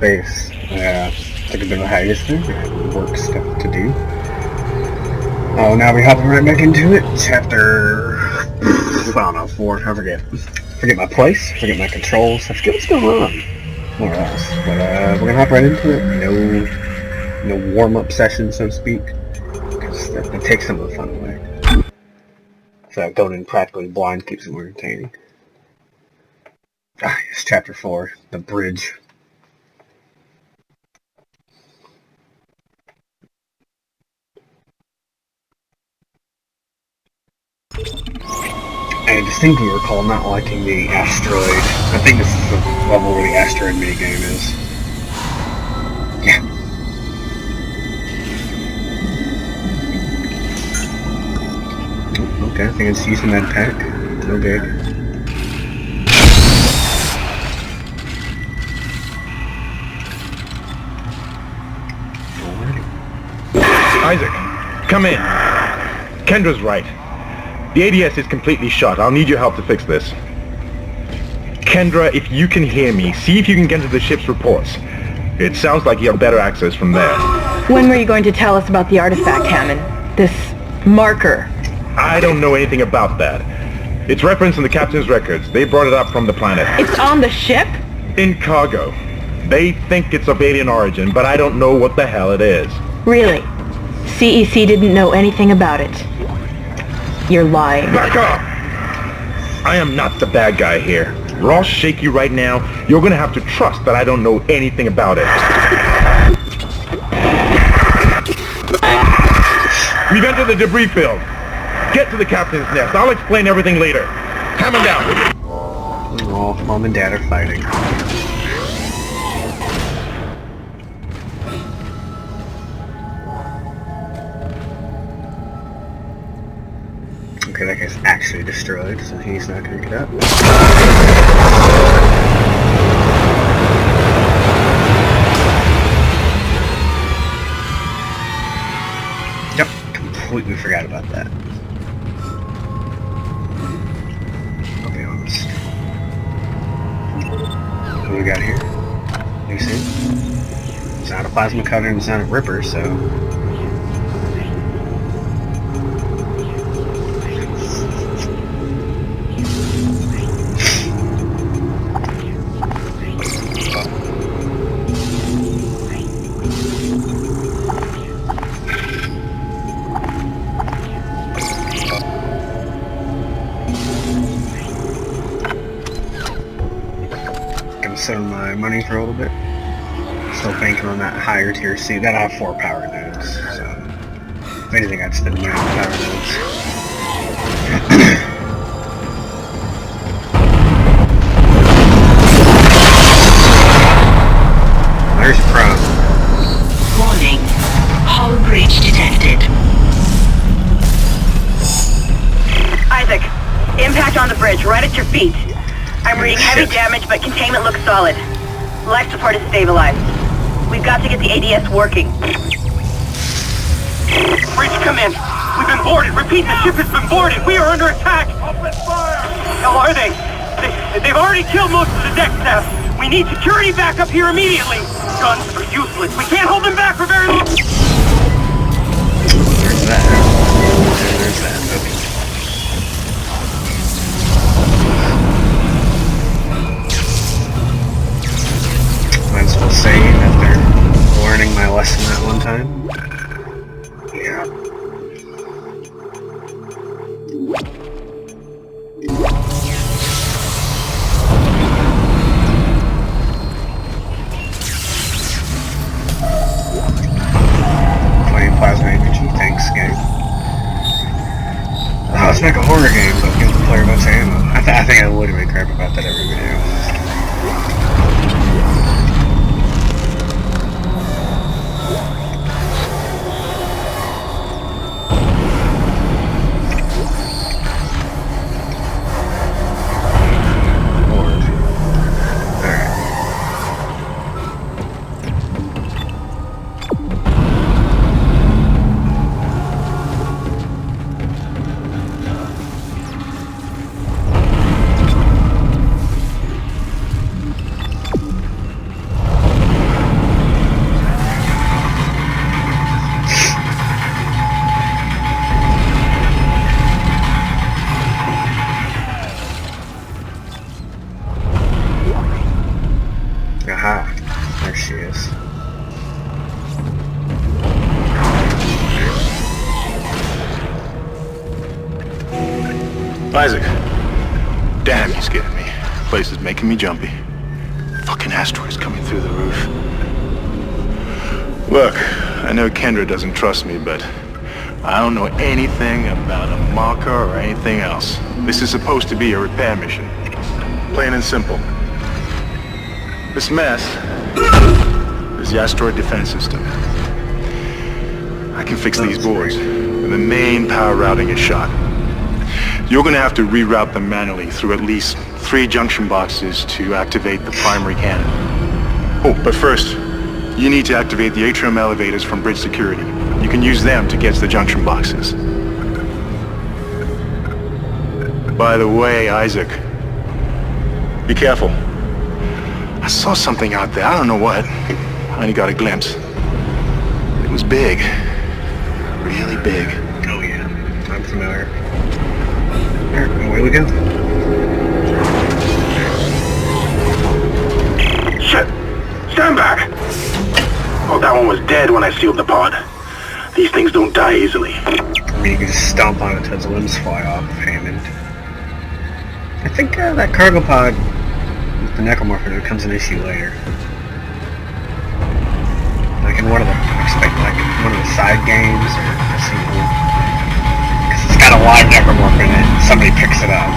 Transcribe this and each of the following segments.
space. Took a bit of a hiatus there. Work stuff to do. Oh, now we're hopping right back into it. Chapter... I don't know, 4, I forget. Forget my place, forget my controls, I forget what's going on. More or less. But we're gonna hop right into it. No warm-up session, so to speak. Because that takes some of the fun away. So going in practically blind keeps it more entertaining. Yes, chapter 4, the bridge. I distinctly recall not liking the asteroid. I think this is the level where the asteroid minigame is. Yeah. Okay, I think it's using that pack. No big. Isaac, come in. Kendra's right. The ADS is completely shut. I'll need your help to fix this. Kendra, if you can hear me, see if you can get into the ship's reports. It sounds like you have better access from there. When were you going to tell us about the artifact, Hammond? This marker? I don't know anything about that. It's referenced in the captain's records. They brought it up from the planet. It's on the ship? In cargo. They think it's of alien origin, but I don't know what the hell it is. Really? CEC didn't know anything about it. You're lying. Back up! I am not the bad guy here. We're all shaky right now. You're gonna have to trust that I don't know anything about it. We've entered the debris field. Get to the captain's nest. I'll explain everything later. Hammer down. Oh, Mom and Dad are fighting. Okay, that guy's actually destroyed, so he's not gonna get up. Yep, completely forgot about that. I'll be honest. What do we got here? New suit? It's not a plasma cutter and it's not a ripper, so... Save my money for a little bit. Still banking on that higher tier C. That I have 4 power nodes, so if anything I'd spend money on power nodes. There's your problem. Warning. Hull breach detected. Isaac, impact on the bridge, right at your feet. I'm reading heavy damage, but containment looks solid. Life support is stabilized. We've got to get the ADS working. Bridge, come in. We've been boarded. Repeat, the ship has been boarded. We are under attack. Open fire. How are they? They've already killed most of the deck staff. We need security back up here immediately. Guns are useless. We can't hold them back for very long. There's that. There's that. Okay. Might as well say after learning my lesson that one time. Yeah. Playing plasma energy, thanks game. Oh, let's make a horror game, but give the player much ammo. I think I literally crap about that every video. There she is. Isaac. Damn, you scared me. Place is making me jumpy. Fucking asteroids coming through the roof. Look, I know Kendra doesn't trust me, but I don't know anything about a marker or anything else. This is supposed to be a repair mission. Plain and simple. This mess is the asteroid defense system. I can fix these boards when the main power routing is shot. You're gonna have to reroute them manually through at least 3 junction boxes to activate the primary cannon. Oh, but first, you need to activate the atrium elevators from bridge security. You can use them to get to the junction boxes. By the way, Isaac, be careful. I saw something out there, I don't know what. I only got a glimpse. It was big. Really big. Oh yeah, I'm familiar. Alright, away we go. Shit! Stand back! Oh, that one was dead when I sealed the pod. These things don't die easily. I mean, you can just stomp on it till its limbs fly off, Hammond. I think that cargo pod with the necromorpher becomes an issue later. Like in one of the side games or a sequel. Because it's got a live necromorpher in it, somebody picks it up.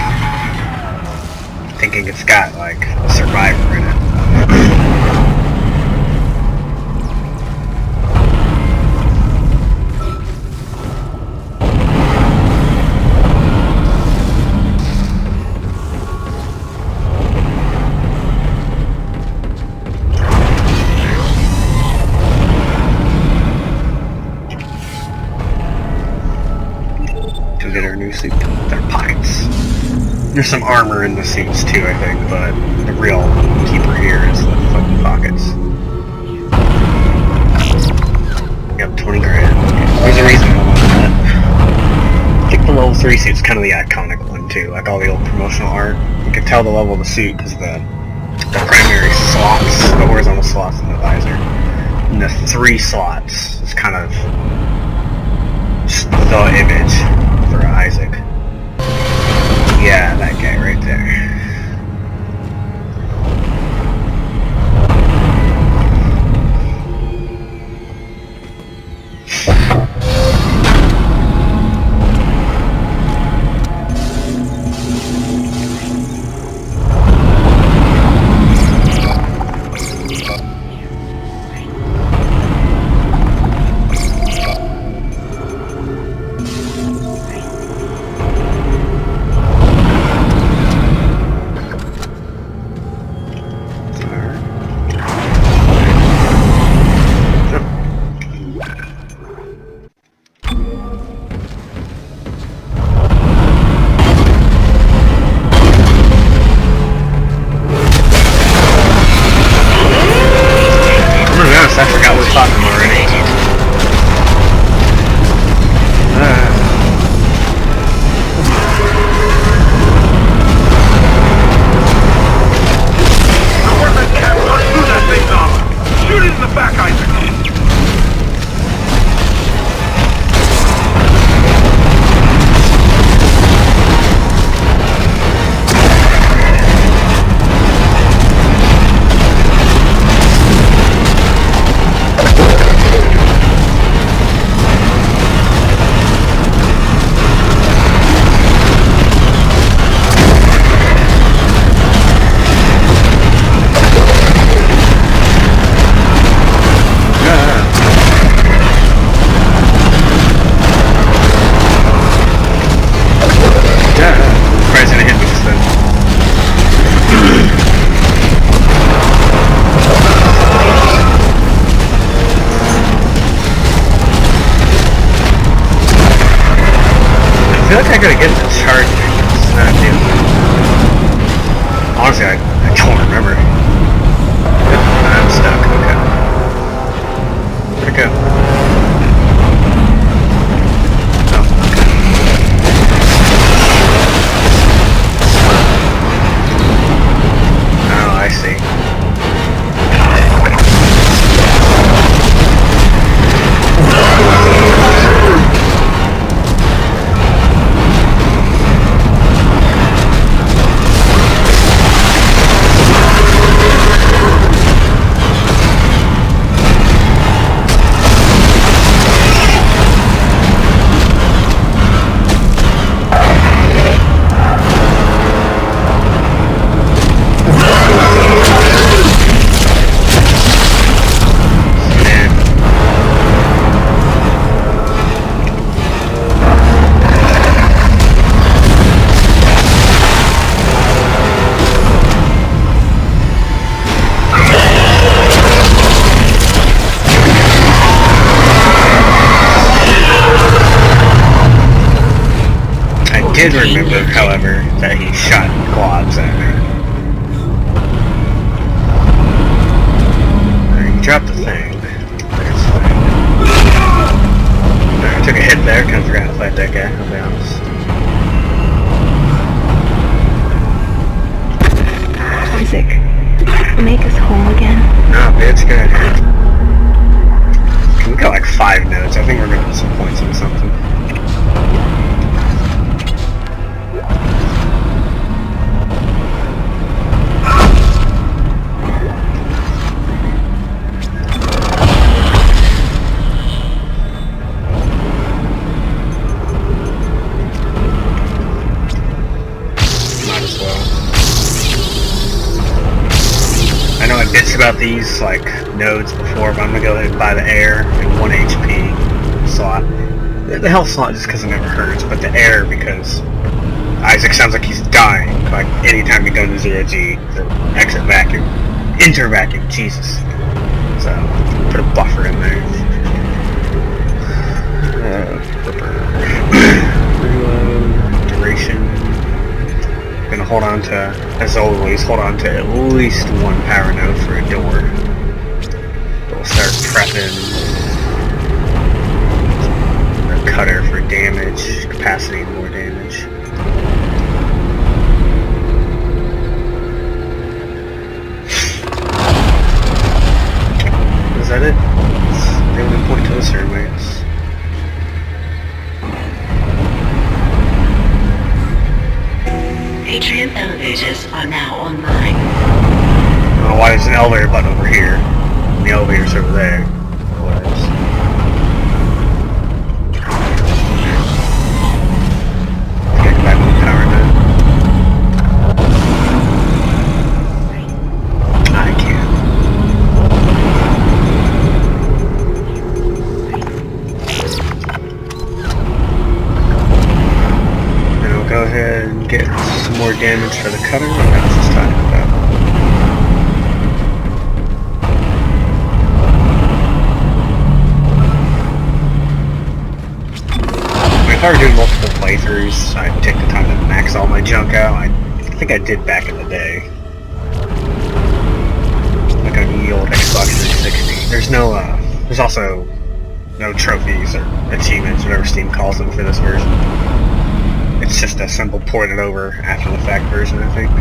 Thinking it's got, like, a survivor in it. Suit, their pockets. There's some armor in the suits too, I think, but the real keeper here is the fucking pockets. Yep, 20 grand. There's a reason I want that. I think the level 3 suit's kind of the iconic one too, like all the old promotional art. You can tell the level of the suit because the primary slots, the horizontal slots in the visor. And the 3 slots is kind of the image for Isaac. Yeah, that guy right there. I forgot we fought them already. Where's that cat? Punch through that thing's armor! Shoot it in the back, Isaac! I feel like I gotta get the charge. It's not new. Honestly, I don't remember. I'm stuck. Okay. Where'd it go? Oh, okay. Oh, I see. did remember, however, that he shot globs at me. He dropped the thing. There's the thing. I took a hit there, kind of forgot how to fight that guy, I'll be honest. Isaac, make us whole again. No, it's good. We got like 5 notes. I think we're gonna put some points in something. Might as well. I know I bitched about these like nodes before, but I'm gonna go ahead and buy the air and 1 HP slot. The health slot just because it never hurts, but the air because Isaac sounds like he's dying. Like anytime you go into 0G, the exit vacuum, enter vacuum, Jesus. So put a buffer in there. Reload, duration. Gonna hold on to, as always, hold on to at least 1 power node for a door. We'll start prepping a cutter for damage, capacity, more damage. Is that it? They only point to the surveys. Atrium elevators are now online. I don't know why there's an elevator button over here. And the elevator's over there. What is? Get back on the power now. I can't. And we'll go ahead and get some more damage for the cutter. That's just talking about. If I were doing multiple playthroughs, I'd take the time to max all my junk out. I think I did back in the day. Like on the old Xbox 360. There's also no trophies or achievements, whatever Steam calls them for this version. It's just a simple ported over after the fact version, I think.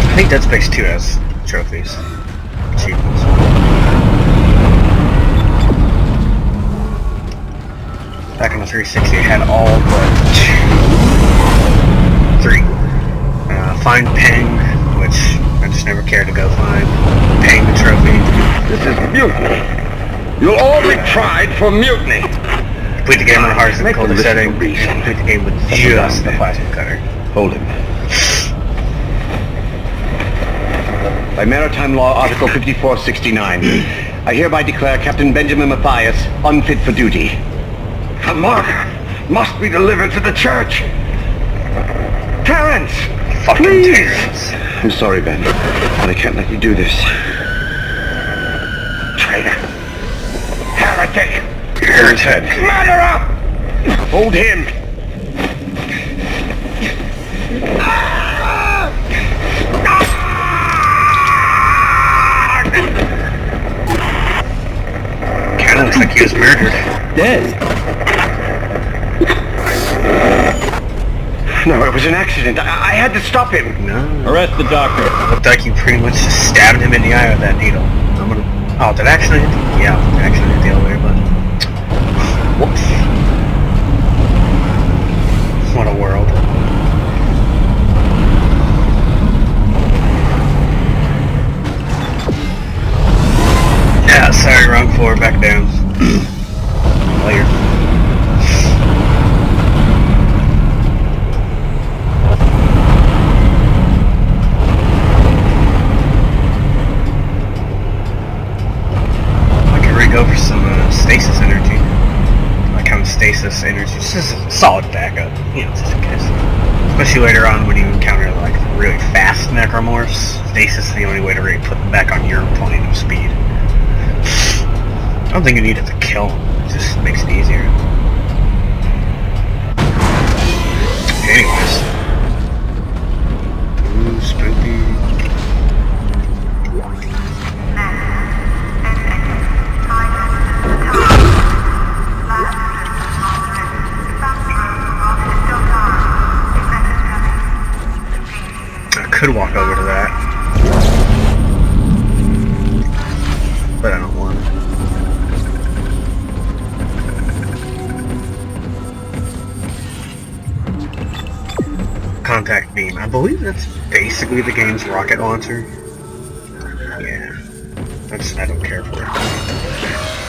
I think Dead Space 2 has trophies. Achievements. Back on the 360, I had all but 3. Find Peng, which I just never cared to go find. Peng the trophy. This is mutiny. You'll all be tried for mutiny. Complete the game on the hardest difficulty setting. Complete the game with just the plasma cutter. Hold him. By Maritime Law, Article 5469, I hereby declare Captain Benjamin Mathias unfit for duty. The mark must be delivered to the church. Terrence! Fucking please! Terrence. I'm sorry, Ben, but I can't let you do this. Traitor! Heretic! Here's head. Murderer! Hold him! Kinda looks like he was murdered. Dead. No, it was an accident. I had to stop him. No. Arrest the doctor. Looked like you pretty much just stabbed him in the eye with that needle. Oh, did I actually hit the... Yeah, I actually hit the elevator button. Whoops. What a world. Yeah, sorry, wrong floor, back down. Later. Go for some stasis energy. Like how stasis energy is just a solid backup, you know, just in case. Especially later on when you encounter like really fast necromorphs, stasis is the only way to really put them back on your plane of speed. I don't think you need it to kill them, it just makes it easier. could walk over to that. But I don't want to. Contact beam. I believe that's basically the game's rocket launcher. Yeah. I don't care for it.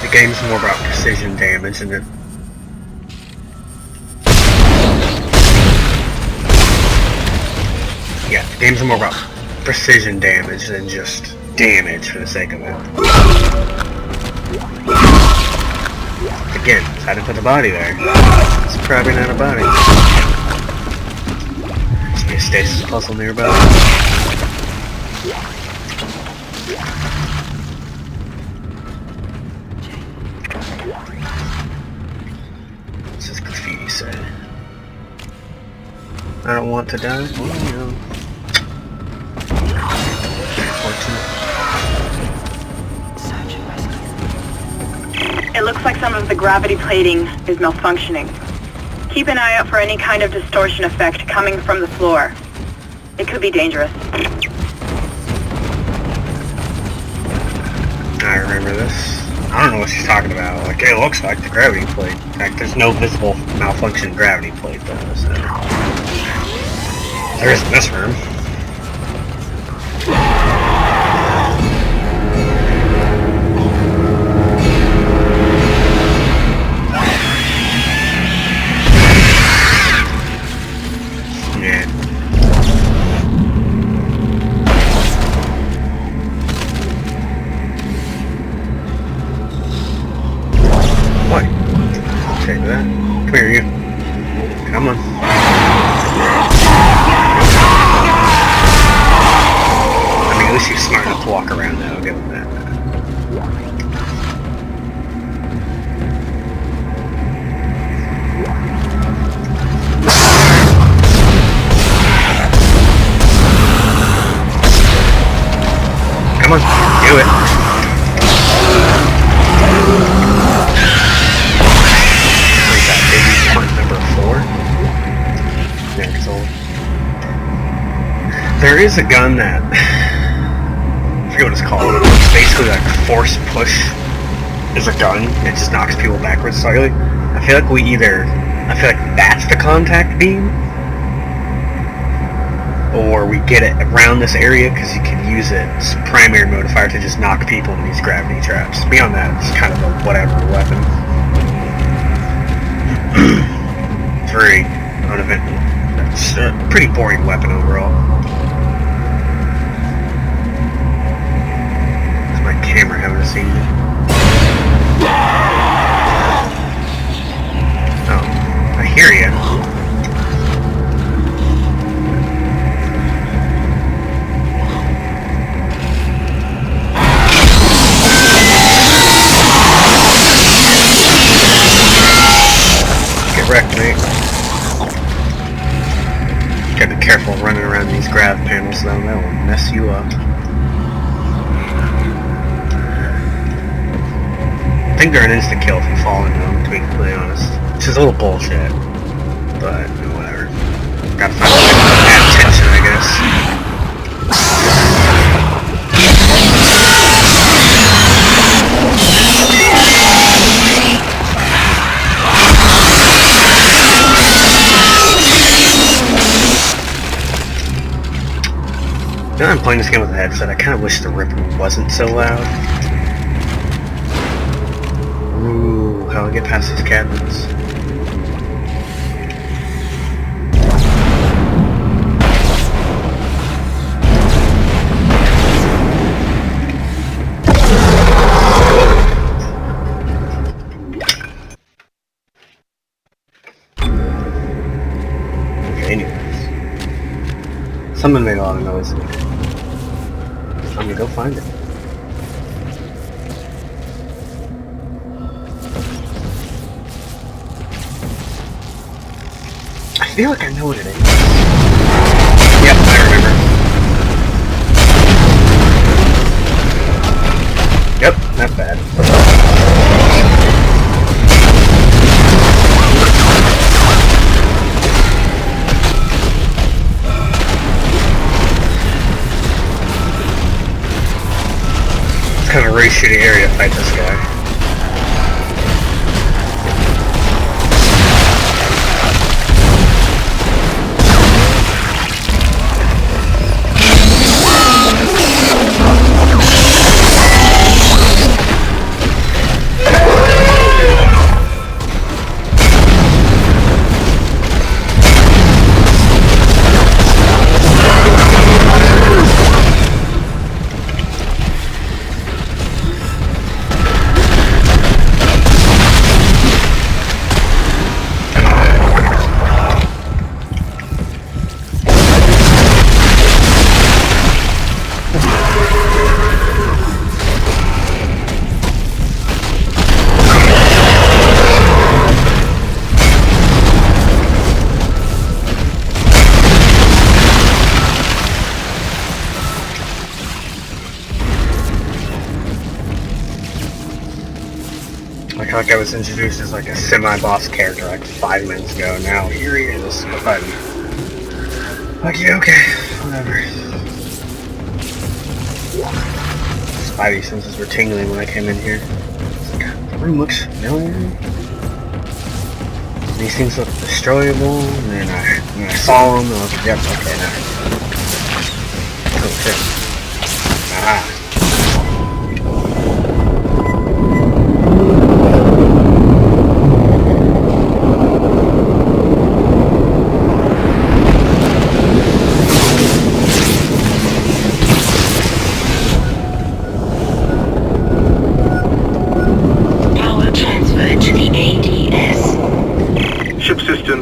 The game's more about precision damage and it. Yeah, the game's more about precision damage than just damage for the sake of it. Again, decided to put the body there. It's probably not a body. There's be a stasis puzzle nearby. What's this graffiti say? I don't want to die. Well, you know. It looks like some of the gravity plating is malfunctioning. Keep an eye out for any kind of distortion effect coming from the floor. It could be dangerous. I remember this. I don't know what she's talking about. Like, it looks like the gravity plate. Like, there's no visible malfunction gravity plate, though, so. There is in this room. Come here, you. Come on. I mean, at least you're smart enough to walk around now. I'll give him that. Come on, do it. There is a gun that, I forget what it's called, it's basically like force push is a gun, it just knocks people backwards slightly. I feel like I feel like that's the contact beam, or we get it around this area because you can use its primary modifier to just knock people in these gravity traps. Beyond that, it's kind of a whatever weapon. 3, uneventful. That's a pretty boring weapon overall. Camera having a scene. Oh, I hear ya. Get wrecked, mate. Gotta be careful running around these grav panels though, that will mess you up. I think they're an insta-kill if you fall into them, to be completely honest. Which is a little bullshit. But, whatever. Gotta find a way to add tension, I guess. Now I'm playing this game with a headset, I kind of wish the ripping wasn't so loud. Ooh, how do I get past these cabinets? Okay, anyways. Someone made a lot of noise. I'm gonna go find it. I feel like I know what it is. Yep, I remember. Yep, not bad. kind of really shitty area to fight this guy. Like I was introduced as like a semi-boss character like 5 minutes ago. Now here he is fighting. Like, yeah, okay, whatever. Spidey senses were tingling when I came in here. It's like, the room looks familiar. These things look destroyable. And then I saw them and I was like, yep, okay, now. Oh shit. Aha.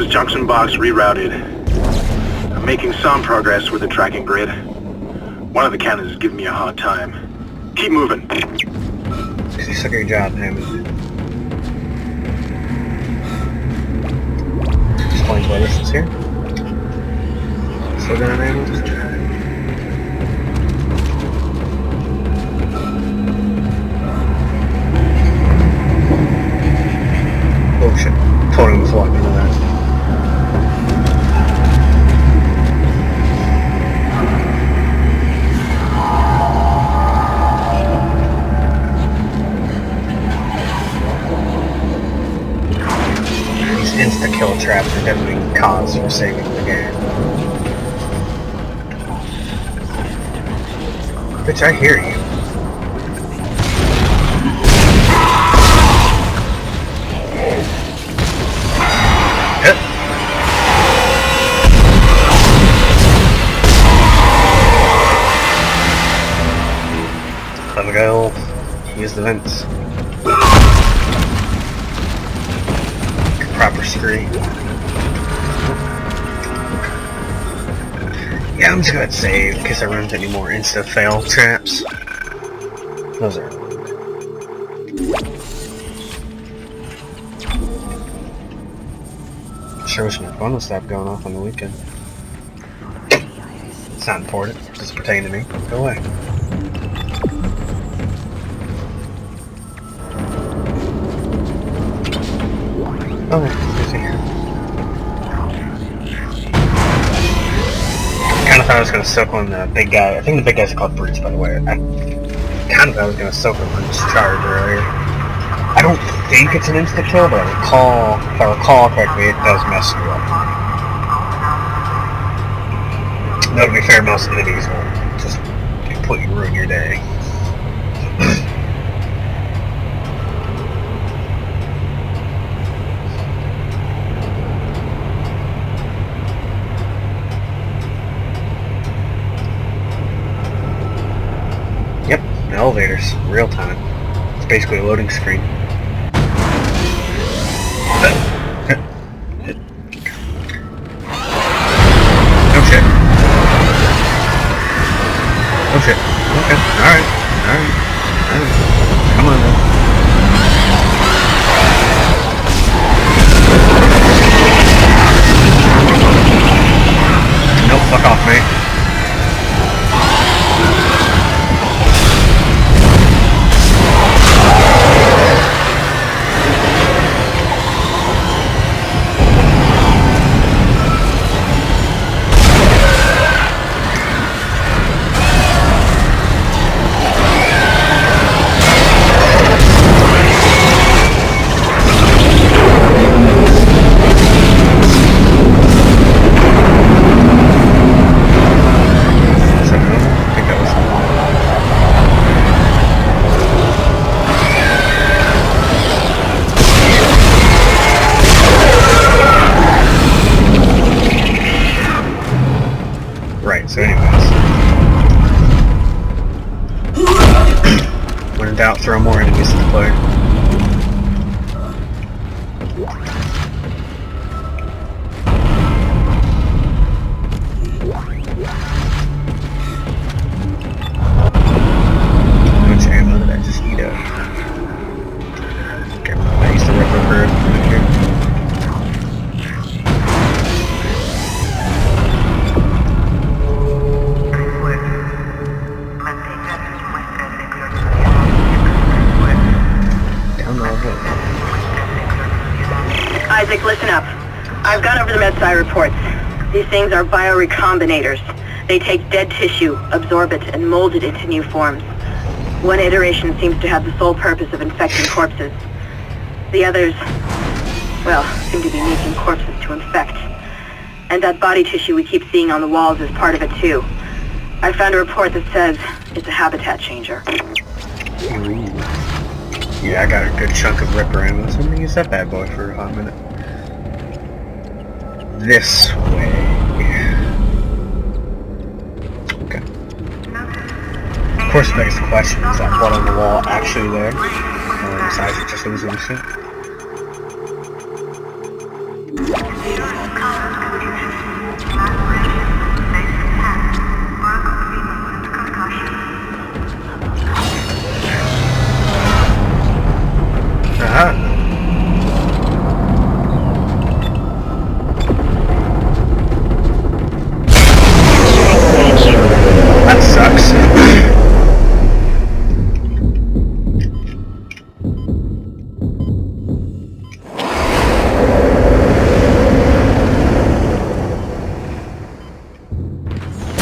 Junction box rerouted. I'm making some progress with the tracking grid. One of the cannons is giving me a hard time. Keep moving. You suck at your job, Hammond. Explains why this is here. Still gonna name it? Oh shit. Totally was walking into that. Insta-kill traps are definitely cause for saving the game. Bitch, I hear you. Hit. Let me go. Use the vents. Proper screen. Yeah, I'm just gonna save in case I run into any more insta-fail traps. Those are sure wish my phone would stop going off on the weekend. It's not important. It doesn't pertain to me. Go away. Okay, let's see. Kind of thought I was going to soak on the big guy. I think the big guys are called brutes, by the way. I kind of thought I was going to soak on this charge earlier. I don't think it's an insta-kill, but if I recall correctly, it does mess you up. Though to be fair, most enemies will just completely ruin your day. Yep, the elevators, real time. It's basically a loading screen. Oh shit. Oh shit. Okay, alright. Come on then. Nope, fuck off, mate. I'll throw more enemies to the player. How much ammo did I just eat up? Okay, I used the Ripper bird right here. Isaac, listen up. I've gone over the MedSci reports. These things are biorecombinators. They take dead tissue, absorb it, and mold it into new forms. One iteration seems to have the sole purpose of infecting corpses. The others, well, seem to be making corpses to infect. And that body tissue we keep seeing on the walls is part of it too. I found a report that says it's a habitat changer. Ooh. Yeah, I got a good chunk of Ripper ammo, so I'm gonna use that bad boy for a hot minute. This way. Okay. Of course, the biggest question is that what on the wall actually there? Or is Isaac just losing shit? Aha! That sucks.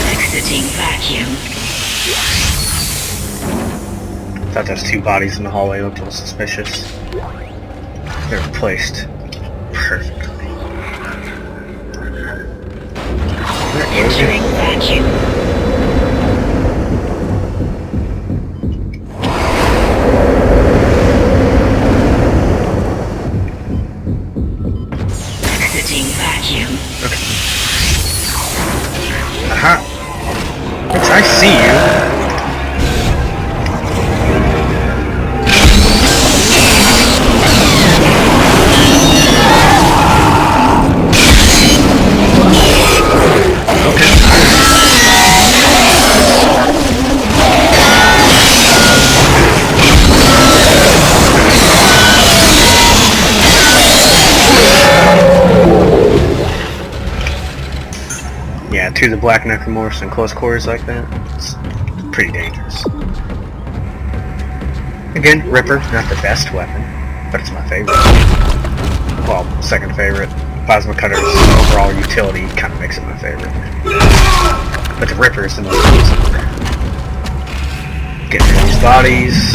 Exiting vacuum. Thought those two bodies in the hallway looked a little suspicious. They're placed perfectly. Entering vacuum. Exiting vacuum. Okay. Aha! Bitch, I see you! Yeah, to the Black Necromorphs in close quarters like that, it's pretty dangerous. Again, Ripper, not the best weapon, but it's my favorite. Well, second favorite. Plasma Cutter's overall utility kind of makes it my favorite. But the Ripper is the most useful. Get rid of these bodies.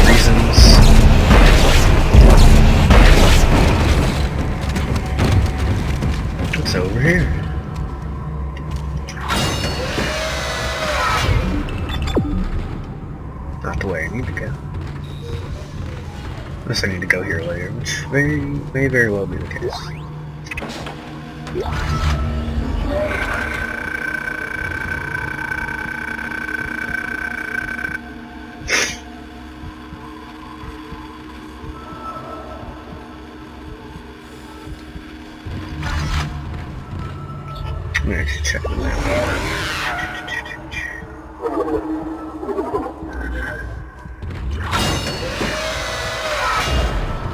Reasons. What's over here? Not the way I need to go. Unless I need to go here later, which may very well be the case. I'm gonna actually check the map.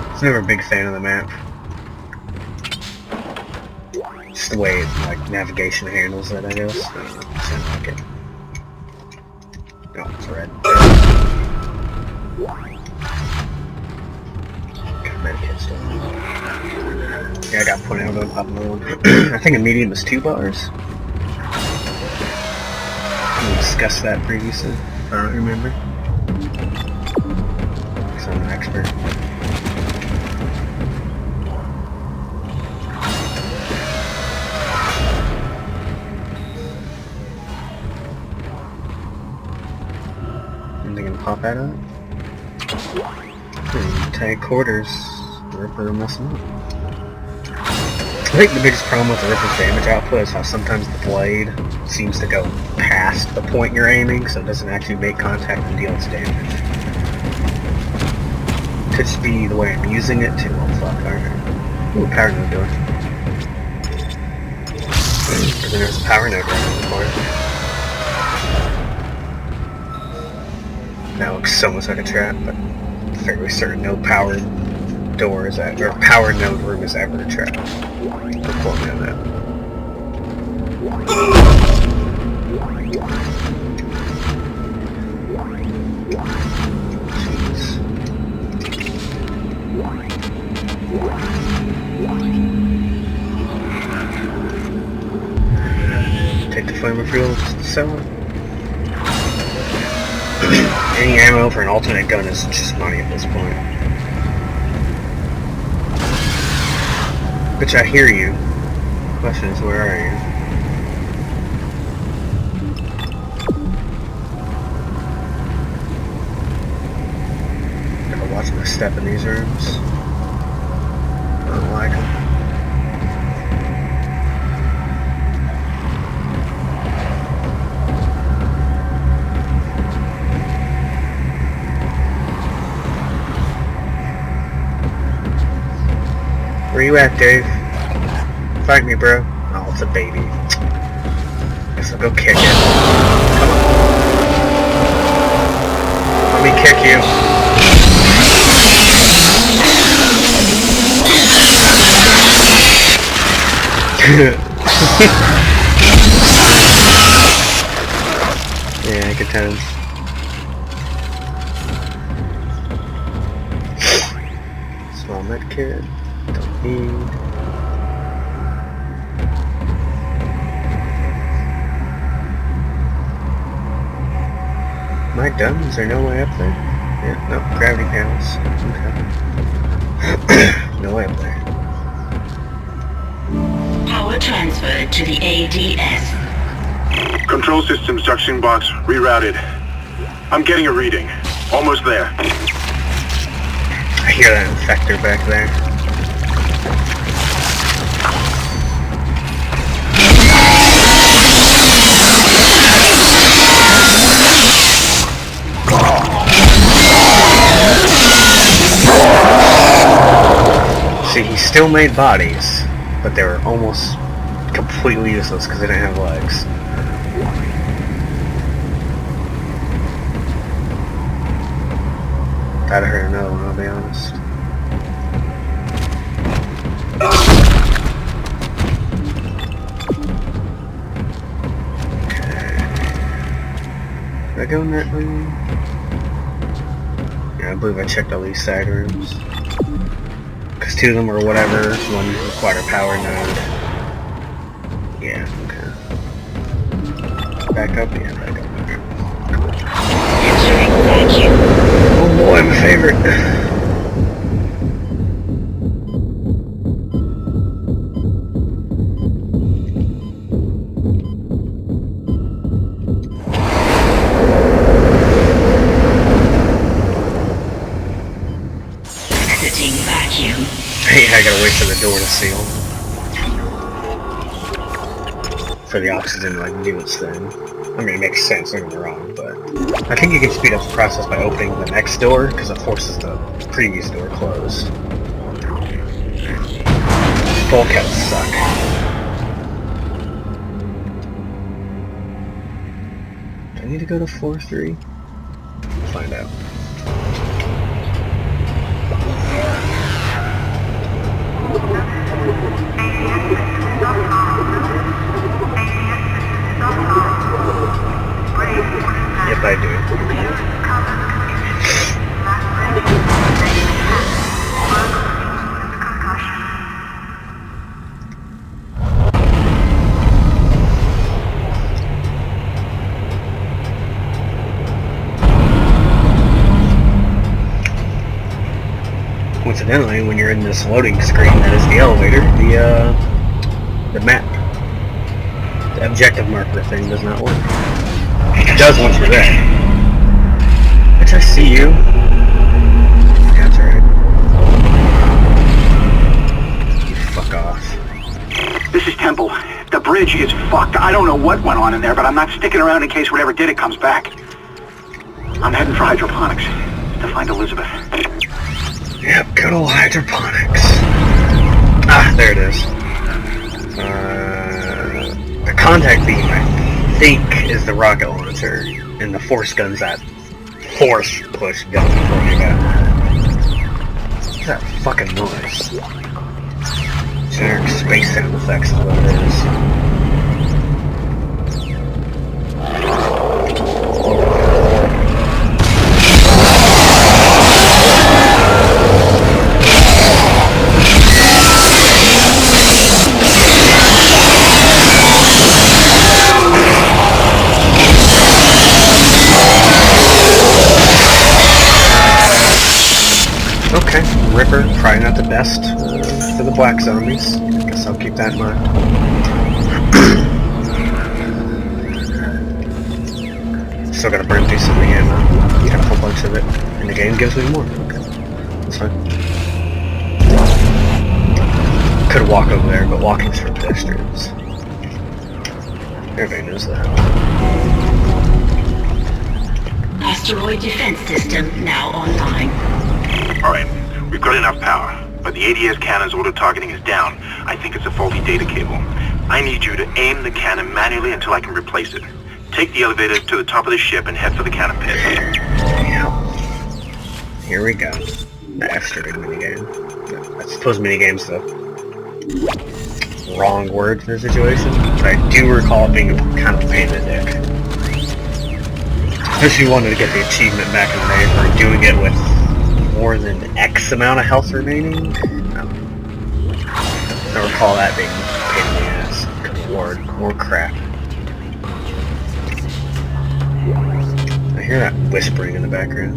I was never a big fan of the map. Just the way like navigation handles it, I guess. I don't know, it sounds like it. Oh, it's red. Got medikit still. Yeah, I got plenty of them up I think a medium is 2 bars. We discussed that previously, if I don't remember. Because I'm an expert. Anything gonna pop out of it? Tight quarters. Ripper messing up. I think the biggest problem with the rifle's damage output is how sometimes the blade seems to go past the point you're aiming, so it doesn't actually make contact and deal its damage. Could just be the way I'm using it too. Oh fuck, alright. Ooh, power node door. And then there's a power node right in the corner. That looks so much like a trap, but I'm fairly certain no power door is ever, or power node room is ever a trap. Don't quote me on that. Jeez. Take the flamer fuel, just sell it. Any ammo for an alternate gun is just money at this point. Bitch, I hear you. The question is, where are you? Gotta watch my step in these rooms. I don't like them. Where you at, Dave? Fight me, bro. Oh, it's a baby. Guess I'll go kick it. Come on. Let me kick you. Yeah, good times. Small med kit. Don't need. Am I done? Is there no way up there? Yeah, no, gravity panels. Okay. No way up there. Power transferred to the ADS. Control systems junction box rerouted. I'm getting a reading. Almost there. I hear that infector back there. See, he still made bodies, but they were almost completely useless because they didn't have legs. I'd have heard another one, I'll be honest. Okay. Did I go in that room? Yeah, I believe I checked all these side rooms. Because two of them were whatever, one required a power node. Yeah, okay. Back up, yeah, back up. Entering vacuum. Oh boy, my favorite. Exiting vacuum. Hey, I gotta wait for the door to seal. For the oxygen to like do its thing. I mean, it makes sense, don't get me wrong, but I think you can speed up the process by opening the next door, because it forces the previous door closed. Bulkheads suck. Do I need to go to floor 3? We'll find out. Yep, I do. Coincidentally, when you're in this loading screen that is the elevator, the map, the objective marker thing does not work. It does once you're there. Bitch, I see you. Yeah, that's alright. You fuck off. know what went on in there, but I'm not sticking around in case whatever did it comes back. I'm heading for hydroponics to find Elizabeth. Yep, good old hydroponics. Ah, there it is. The contact beam, I think, is the rocket launcher, and the force gun's that force push gun before you got. What's that fucking noise? Generic space sound effects is what it is. Okay, Ripper, probably not the best for the black zombies. Guess I'll keep that in mind. Still gotta burn through some of the ammo. Got a whole bunch of it, and the game gives me more. Okay, that's fine. Could walk over there, but walking's for pedestrians. Everybody knows that. Asteroid defense system now online. Alright, we've got enough power, but the ADS cannon's auto-targeting is down. I think it's a faulty data cable. I need you to aim the cannon manually until I can replace it. Take the elevator to the top of the ship and head for the cannon pit. Yeah. Here we go. The asteroid minigame. I suppose minigame's the wrong word for the situation, but I do recall it being a kind of pain in the dick. Especially wanted to get the achievement back in the day for doing it with more than X amount of health remaining. I recall that being a pain in the ass. Good lord, more crap. I hear that whispering in the background.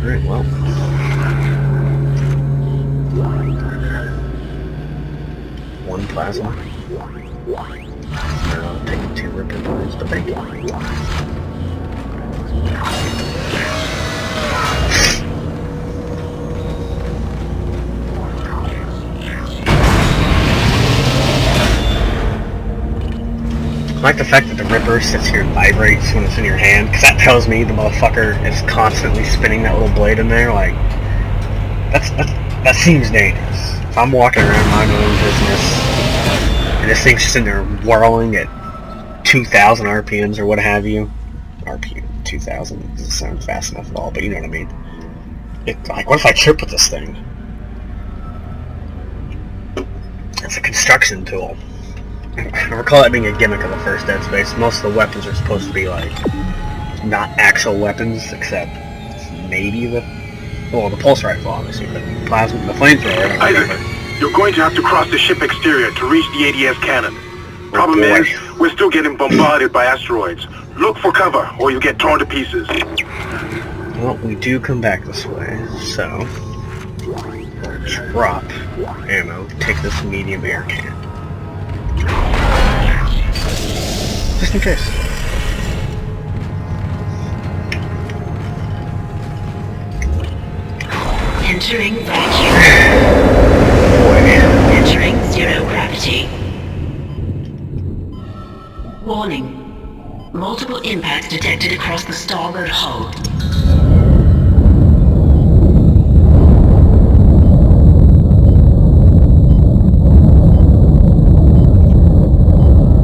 Alright, well. One plasma. I'll take 2 Ripper points, but thank you. I like the fact that the Ripper sits here and vibrates when it's in your hand, because that tells me the motherfucker is constantly spinning that little blade in there. Like, that seems dangerous. If I'm walking around my own business, and this thing's sitting there whirling at 2,000 RPMs or what have you. RPM 2,000 doesn't sound fast enough at all, but you know what I mean. Like, what if I trip with this thing? It's a construction tool. I recall that being a gimmick of the first Dead Space. Most of the weapons are supposed to be, like, not actual weapons, except maybe the pulse rifle, obviously, but the plasma, the flamethrower. Isaac, you're going to have to cross the ship exterior to reach the ADS cannon. Problem is, we're still getting bombarded by asteroids. Look for cover, or you'll get torn to pieces. Well, we do come back this way, so drop ammo, take this medium air can. Just in case. Entering vacuum. Entering zero gravity. Warning. Multiple impacts detected across the starboard hull.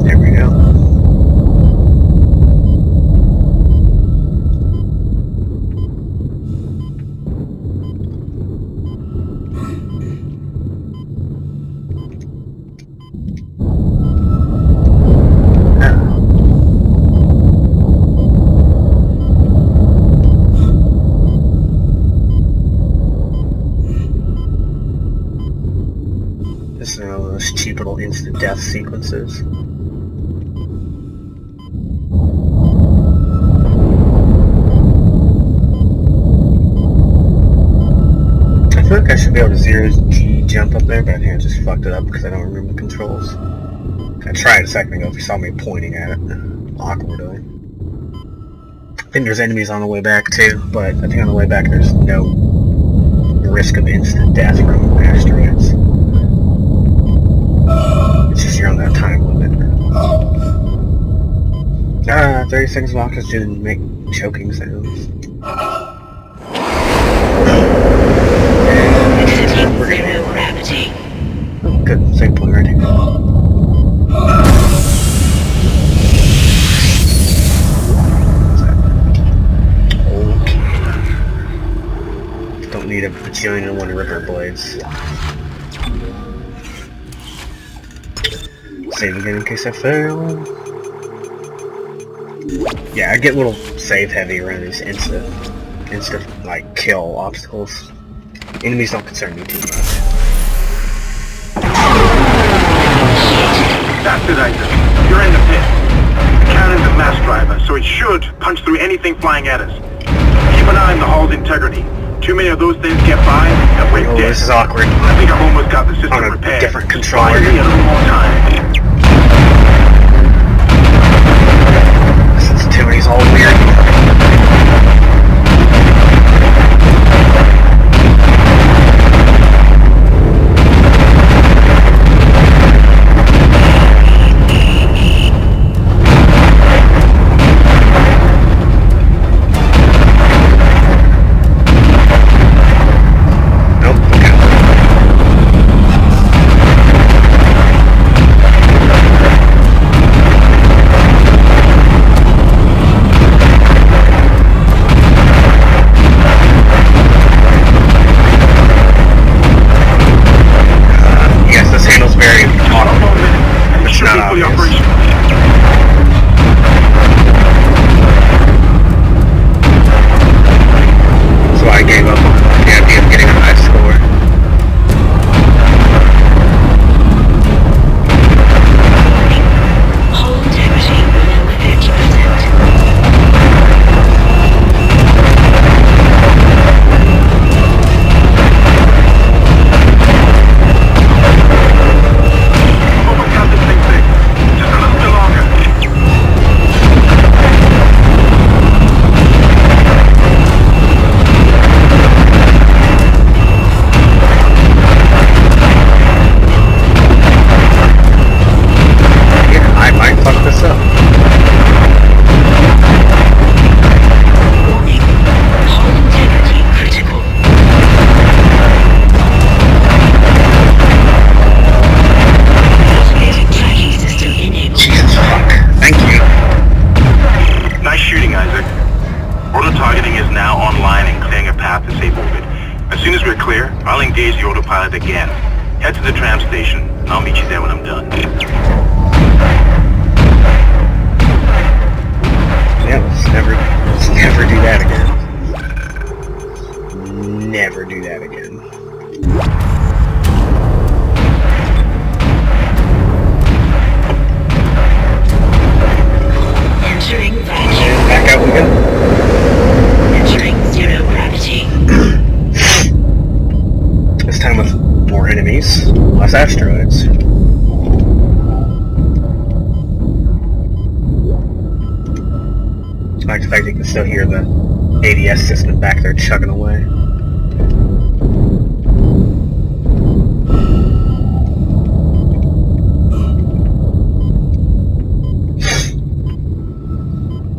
There we go. This is one of those cheap little instant death sequences. I feel like I should be able to 0G jump up there, but I think I just fucked it up because I don't remember the controls. I tried a second ago if you saw me pointing at it awkwardly. I think there's enemies on the way back too, but I think on the way back there's no risk of instant death from asteroids. 30 seconds of oxygen make choking sounds. Exiting zero gravity. Oh, good. Save point right here. Okay. Don't need a bajillion and one ripper blades. Save again in case I fail. Yeah, I get a little save heavy around these insta like kill obstacles. Enemies don't concern me too much. That's it, Isaac. You're in the pit. The cannon's a mass driver, so it should punch through anything flying at us. Keep an eye on the hull's integrity. Too many of those things get by, and we're Oh, dead. this is awkward. I think I've almost got the system On a repaired. different controller. Buy me a little more time. Sensitivity's all weird. Again. Head to the tram station, and I'll meet you there when I'm done. Yeah, let's never do that again. Never do that again. Entering vacuum. Back out we go. Entering zero gravity. This time with more enemies, less asteroids. I like the fact you can still hear the ADS system back there chugging away.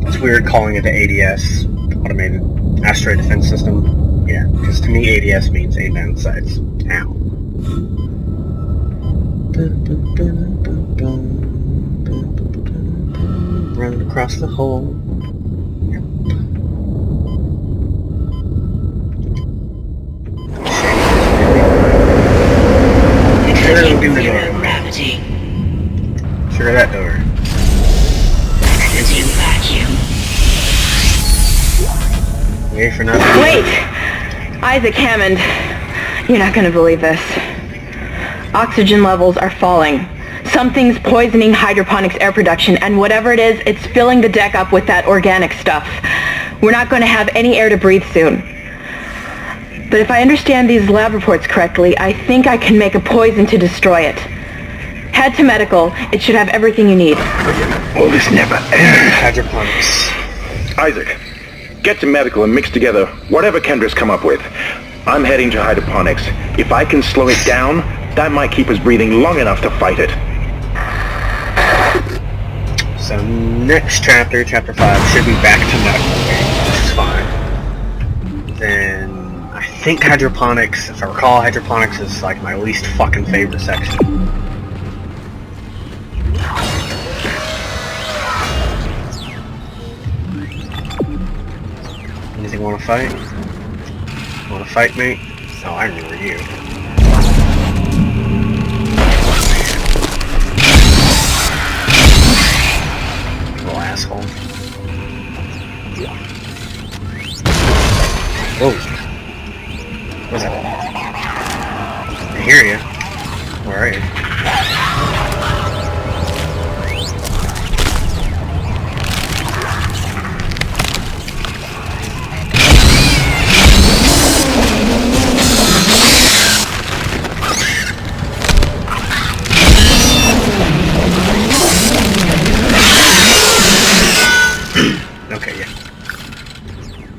It's weird calling it the ADS, Automated Asteroid Defense System. Yeah, because to me ADS means aim down sights. Ow. Run across the hole. Yep. Exiting zero gravity. Sure that door. Exiting vacuum. Wait for nothing. Wait! Isaac Hammond, you're not gonna believe this. Oxygen levels are falling. Something's poisoning hydroponics air production, and whatever it is, it's filling the deck up with that organic stuff. We're not going to have any air to breathe soon. But if I understand these lab reports correctly, I think I can make a poison to destroy it. Head to medical. It should have everything you need. Well, this never ends. Hydroponics. Isaac, get to medical and mix together whatever Kendra's come up with. I'm heading to hydroponics. If I can slow it down, that might keep us breathing long enough to fight it. So next chapter, chapter 5, should be back to medical game, which is fine. Then I think hydroponics, if I recall, hydroponics is like my least fucking favorite section. Anything want to fight? Want to fight, mate? Oh, I remember you. Little asshole. Whoa. What's that? I hear you. Where are you? Okay, yeah.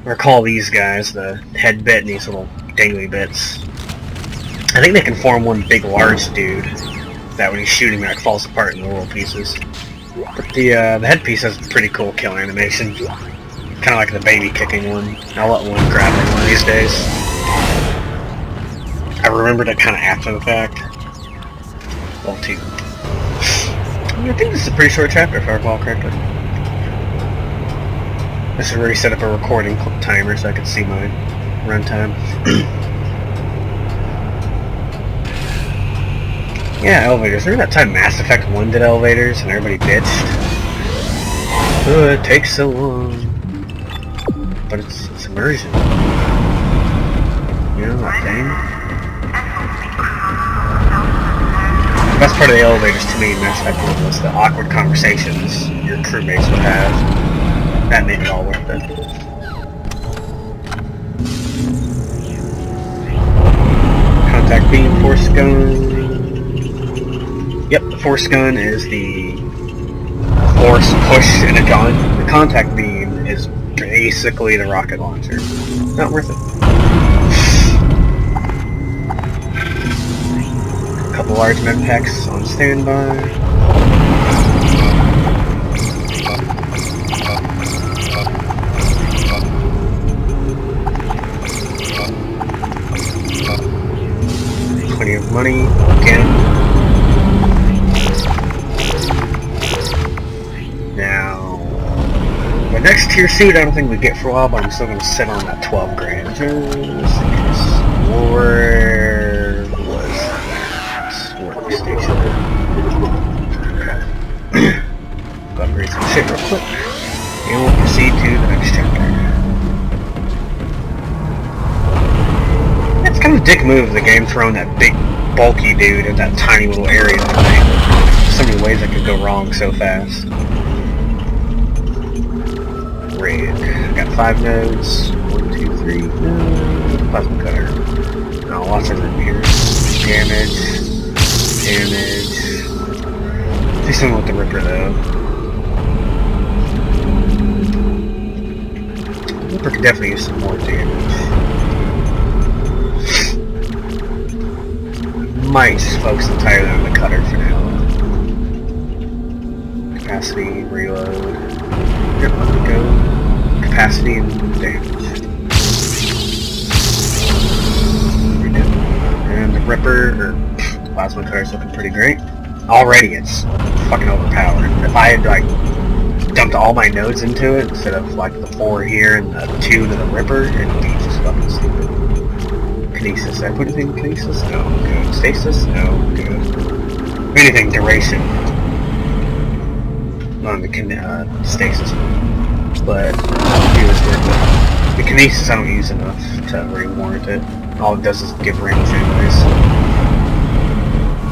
Recall these guys, the head bit and these little dangly bits. I think they can form one big large dude that when he's shooting like falls apart into little pieces. But the headpiece has pretty cool kill animation. Kinda like the baby kicking one. I'll let one grab it one of these days. I remembered it kinda after the fact. Well, two. I think this is a pretty short chapter if I recall correctly. This is where he set up a recording timer so I could see my runtime. Yeah, elevators. Remember that time Mass Effect 1 did elevators and everybody bitched? Oh, it takes so long. But it's immersion. You know that thing? The best part of the elevators to me in Mass Effect 1 was the awkward conversations your crewmates would have. That made it all worth it. Contact beam, force gun. Yep, the force gun is the force push in a gun. The contact beam is basically the rocket launcher. Not worth it. A couple large med packs on standby. Plenty of money, again. Now, the next tier suit I don't think we get for a while, but I'm still going to sit on that 12 grand. Just in case. Where was that? Workstation. Okay. Go upgrade some shit real quick. And we'll proceed to the next chapter. It's kind of a dick move of the game throwing that big, bulky dude in that tiny little area. So many ways that could go wrong so fast. Rig. Got 5 nodes. 1, 2, 3. Plasma cutter. Oh, lots of room here. Damage. Damage. Do something with the Ripper though. Ripper could definitely use some more damage. Might just focus entirely on the cutter for now. Capacity, reload. Yep, let me go. Capacity and damage. And the Ripper, or the plasma cutter is looking pretty great. Already it's fucking overpowered. If I had like dumped all my nodes into it instead of like the 4 here and the 2 to the Ripper, it'd be just fucking stupid. Kinesis. Did I put anything in Kinesis? No. Good. Stasis? No. Good. If anything, duration. On the stasis. But it was worth it. The Kinesis I don't use enough to really warrant it. All it does is give range anyways.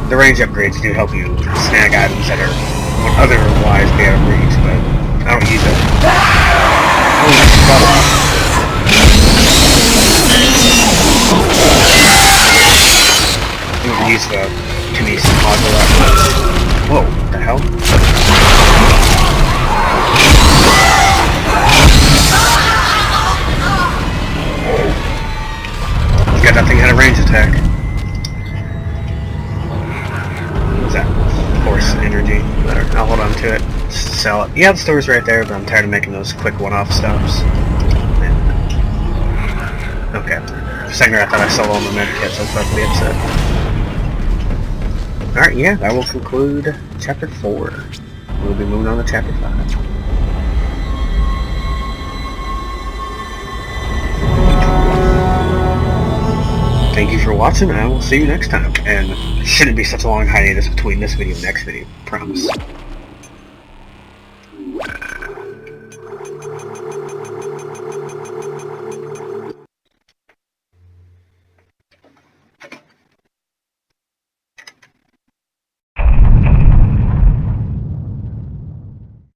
The range upgrades do help you snag items that are would otherwise be out of reach, but I don't use it. I don't use the Kinesis module that much. Whoa, what the hell? Got that thing had a range attack. What's that? Force energy. I'll hold on to it. Sell it. Yeah, the store's right there, but I'm tired of making those quick one-off stops. Okay. For a second I thought I saw all my medkits, I was about to be upset. Alright, yeah, that will conclude Chapter 4. We'll be moving on to Chapter 5. Thank you for watching, and I will see you next time. And it shouldn't be such a long hiatus between this video and next video, promise.